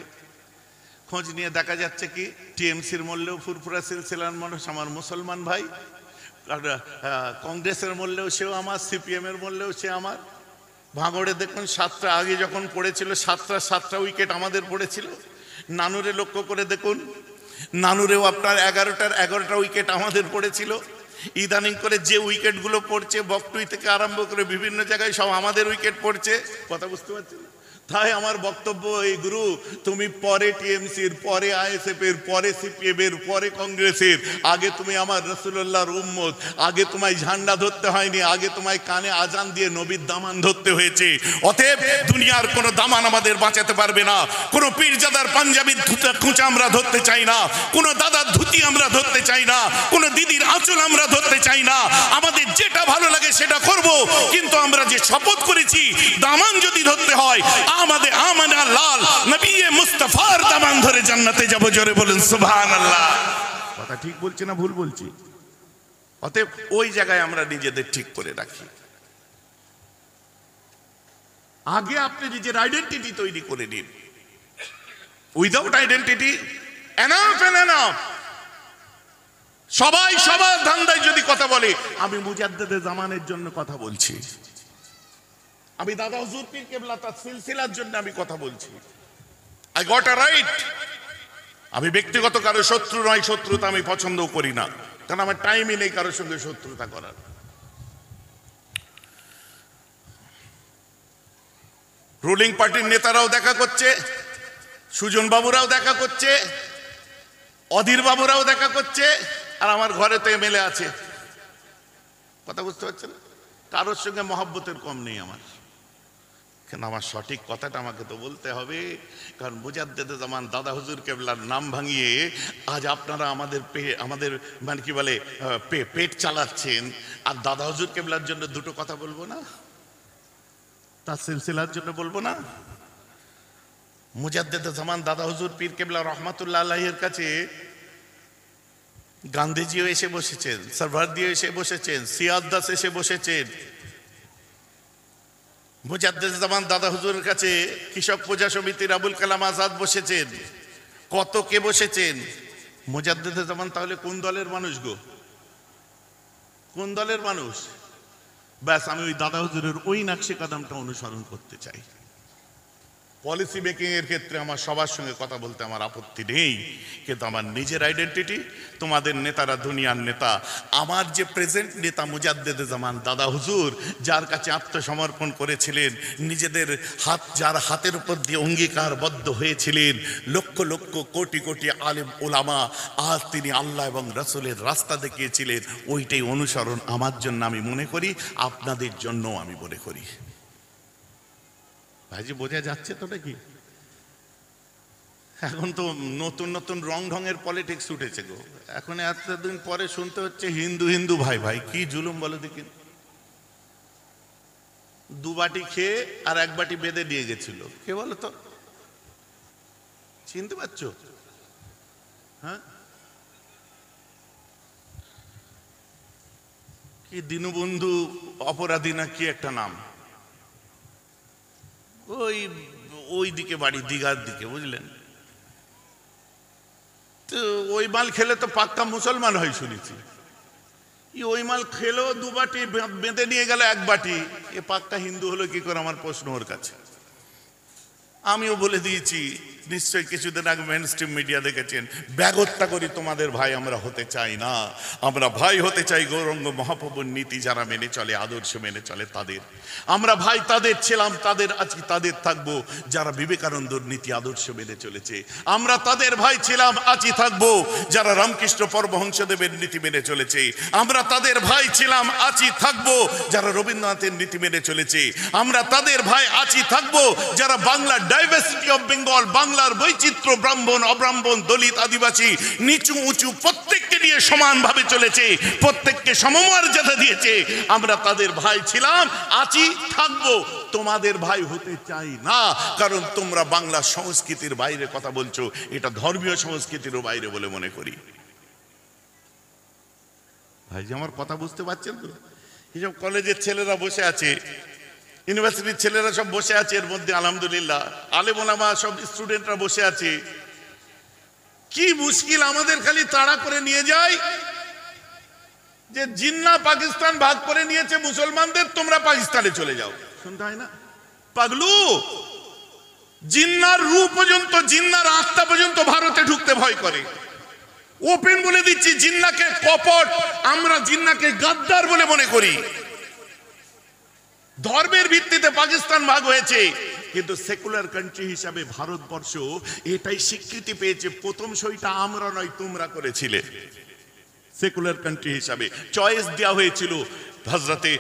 খোঁজ নিয়ে দেখা যাচ্ছে কি টিএমসির মরলেও ফুরফুরা সিলসিলার মানুষ আমার মুসলমান ভাই, আর কংগ্রেসের মরলেও সেও আমার, সিপিএম এর মরলেও সে আমার। ভাঙড়ে দেখুন 7টা আগে যখন পড়েছিল 7টা উইকেট আমাদের পড়েছিল। নানুরে লক্ষ্য করে দেখুন, নানুরেও আপনার 11টা উইকেট আমাদের পড়েছিল। ইদানিং করে যে উইকেটগুলো পড়ছে বকটুই থেকে আরম্ভ করে বিভিন্ন জায়গায় সব আমাদের উইকেট পড়ছে। কথা বুঝতে পারছেন? তাই আমার বক্তব্য এই গুরু, তুমি পরে টিএমসির, পরে আইএসএফ এর, পরে সিপিএম এর, পরে কংগ্রেসের, আগে তুমি আমার রাসূলুল্লাহর উম্মত। আগে তোমায় ঝান্ডা ধরতে হয়নি, আগে তোমায় কানে আজান দিয়ে নবীর দামান ধরতে হয়েছে। অতএব দুনিয়ার কোনো দামান আমাদের বাঁচাতে পারবে না। কোনো পীরজাদার পাঞ্জাবির খুঁচা আমরা ধরতে চাই না, কোনো দাদার ধুতি আমরা ধরতে চাই না, কোনো দিদির আঁচল আমরা ধরতে চাই না। আমাদের যেটা ভালো লাগে সেটা করব, কিন্তু আমরা যে শপথ করেছি দামান যদি ধরতে হয় আমাদের আমানা লাল নবী মুস্তাফার দামান ধরে জান্নাতে যাব। জোরে বলেন সুবহানাল্লাহ। কথা ঠিক বলছি না ভুল বলছি? অতএব ওই জায়গায় আমরা নিজেদের ঠিক করে রাখি। আগে আপনি নিজের আইডেন্টিটি তৈরি করে নিন। Without identity enough and enough. সবাই সবার ধান্দায় যদি কথা বলে, আমি মুজাদ্দেদে জামানের জন্য কথা বলছি, আমি দাদা হুজুর পীর কেবলা তার সিলসিলার জন্য আমি কথা বলছি। I got a right. আমি ব্যক্তিগত কারো শত্রু নয়, শত্রুতা আমি পছন্দও করি না, কারণ আমার টাইমই নেই কারোর সঙ্গে শত্রুতা করার। রুলিং পার্টির নেতারাও দেখা করছে, সুজন বাবুরাও দেখা করছে, অধীর বাবুরাও দেখা করছে, আর আমার ঘরে তো এমএলএ আছে। কথা বুঝতে পারছেন? কারোর সঙ্গে মহব্বতের কম নেই আমার, কেন আমার সঠিক কথাটা আমাকে তো বলতে হবে। কারণ মুজাদ্দেদে জামান দাদা হুজুর কেবলার নাম ভাঙিয়ে আজ আপনারা আমাদের মানে কি বলে পেট চালাচ্ছেন, আর দাদা হুজুর কেবলার জন্য দুটো কথা বলবো না, তার সিলসিলার জন্য বলবো না? মুজাদ্দেদে জামান দাদা হুজুর পীর কেবলা রহমাতুল্লাহ আলাইহির কাছে গান্ধীজিও এসে বসেছেন, সরভারদিও এসে বসেছেন, সিয়াদ দাস এসে বসেছেন, মুজাদ্দেদ জামান দাদা হুজুরের কাছে কৃষক প্রজা সমিতির আবুল কালাম আজাদ বসেছেন, কত কে বসেছেন। মুজাদ্দেদ জামান তাহলে কোন দলের মানুষ গো? কোন দলের মানুষ? ব্যাস, আমি ওই দাদা হুজুরের ওই নাকশে কদমটা অনুসরণ করতে চাই। পলিসি মেকিং এর ক্ষেত্রে আমার সবার সঙ্গে কথা বলতে আমার আপত্তি নেই, কিন্তু আমার নিজের আইডেন্টিটি, তোমাদের নেতারা দুনিয়ার নেতা, আমার যে প্রেজেন্ট নেতা মুজাদ্দেদ জামান দাদা হুজুর, যার কাছে আত্মসমর্পণ করেছিলেন, নিজেদের হাত যার হাতের উপর দিয়ে অঙ্গীকারবদ্ধ হয়েছিলেন, লক্ষ লক্ষ কোটি কোটি আলেম ওলামা, আজ তিনি আল্লাহ এবং রাসূলের রাস্তা দেখিয়েছিলেন, ওইটাই অনুসরণ আমার জন্য আমি মনে করি, আপনাদের জন্য আমি মনে করি। ভাইজি বোঝা যাচ্ছে তো নাকি? এখন তো নতুন নতুন রং ঢঙের পলিটিক্স উঠেছে গো। এখন এতদিন পরে শুনতে হচ্ছে হিন্দু হিন্দু। ভাই ভাই কি জুলুম বলো দেখি। দু বাটি খেয়ে আর এক বাটি বেঁধে দিয়ে গেছিল, কে বলো তো? চিনতে পারছো? হ্যাঁ, কি দীনবন্ধু অপরাধী না কি একটা নাম, ওই দিকে বাড়ি, দীঘার দিকে, বুঝলেন তো। ওই মাল খেলে তো পাক্কা মুসলমান হয় শুনেছি। ওই মাল খেলেও দু বাটি বেঁধে নিয়ে গেল এক বাটি, এ পাক্কা হিন্দু হলো কি করে? আমার প্রশ্ন ওর কাছে। আমিও বলে দিয়েছি, নিশ্চয়ই কিছুদিন আগে মেইনস্ট্রিম মিডিয়া দেখেছেন, ব্যাগত্যা করি তোমাদের ভাই আমরা হতে চাই না, আমরা ভাই হতে চাই গৌরঙ্গ মহাপ্রভুর নীতি যারা মেনে চলে, আদর্শ মেনে চলে তাদের। আমরা ভাই তাদের ছিলাম, তাদের আজকে তাদের থাকবো যারা বিবেকানন্দর নীতি আদর্শ মেনে চলেছে। আমরা তাদের ভাই ছিলাম, আজই থাকবো যারা রামকৃষ্ণ পরমহংসদেবের নীতি মেনে চলেছে। আমরা তাদের ভাই ছিলাম, আজই থাকবো যারা রবীন্দ্রনাথের নীতি মেনে চলেছে। আমরা তাদের ভাই আজই থাকবো যারা বাংলার ডাইভার্সিটি অফ বেঙ্গল, বাংলার বৈচিত্র্য, ব্রাহ্মণ অব্রাহ্মণ দলিত আদিবাসী নিচু উঁচু প্রত্যেককে নিয়ে সমানভাবে চলেছে, প্রত্যেককে সমমর্যাদা দিয়েছে। আমরা তাদের ভাই ছিলাম, আজই থাকবো। তোমাদের ভাই হতে চাই না, কারণ তোমরা বাংলা সংস্কৃতির বাইরে কথা বলছো, এটা ধর্মীয় সংস্কৃতিরও বাইরে বলে মনে করি। ভাই যে আমার কথা বুঝতে পারছেন তো? এইসব কলেজের ছেলেরা বসে আছে, ইউনিভার্সিটির ছেলেরা সব বসে আছে, এর মধ্যে আলহামদুলিল্লাহ আলেম ওলামা সব স্টুডেন্টরা বসে আছে। কি মুশকিল, আমাদের খালি তাড়া করে নিয়ে যায় যে জিন্না পাকিস্তান ভাগ করে নিয়েছে মুসলমানদের, তোমরা পাকিস্তানে চলে যাও। শুনতে হয় না পাগলু? জিন্নার রূহ পর্যন্ত, জিন্নার আত্মা পর্যন্ত ভারতে ঢুকতে ভয় করে। ওপেন বলে দিচ্ছি, জিন্নাকে কপট, আমরা জিন্নাকে গাদ্দার বলে মনে করি। ধর্মের ভিত্তিতে পাকিস্তান ভাগ হয়েছে, কিন্তু সেকুলার কান্ট্রি হিসাবে ভারতবর্ষ এটাই স্বীকৃতি পেয়েছে। প্রথম সইটা আমরা নয়, তোমরা করেছিলে। সেকুলার কান্ট্রি হিসাবে চয়েস দেওয়া হয়েছিল, হযরতে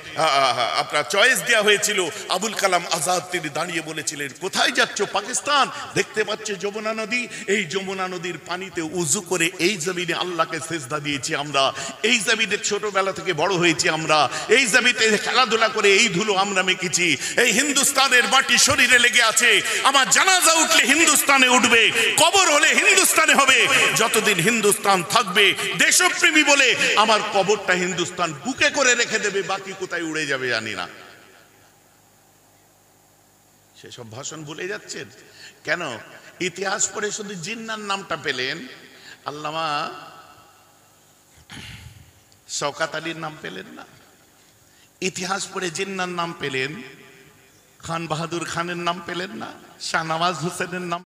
আপনার চয়েস দেওয়া হয়েছিল। আবুল কালাম আজাদ তিনি দাঁড়িয়ে বলেছিলেন, কোথায় যাচ্ছ? পাকিস্তান। দেখতে পাচ্ছ যমুনা নদী, এই যমুনা নদীর পানিতে উজু করে এই জমিনে আল্লাহকে সেজদা দিয়েছি আমরা, এই জমিনে ছোটবেলা থেকে বড় হয়েছি আমরা, এই জমিতে খেলাধুলা করে এই ধুলো আমরা মেখেছি। এই হিন্দুস্তানের মাটি শরীরে লেগে আছে, আমার জানাজা উঠলে হিন্দুস্তানে উঠবে, কবর হলে হিন্দুস্তানে হবে। যতদিন হিন্দুস্তান থাকবে, দেশপ্রেমী বলে আমার কবরটা হিন্দুস্তান বুকে করে রেখে দেবে, বাকি কোথায় উড়ে যাবে জানি না। সেসব ভাষণ ভুলে যাচ্ছেন কেন? ইতিহাস পড়ে শুধু জিন্নার নামটা পেলেন, আল্লামা শওকত আলীর নাম পেলেন না। ইতিহাস পড়ে জিন্নার নাম পেলেন, খান বাহাদুর খানের নাম পেলেন না, শাহনওয়াজ হোসেনের নাম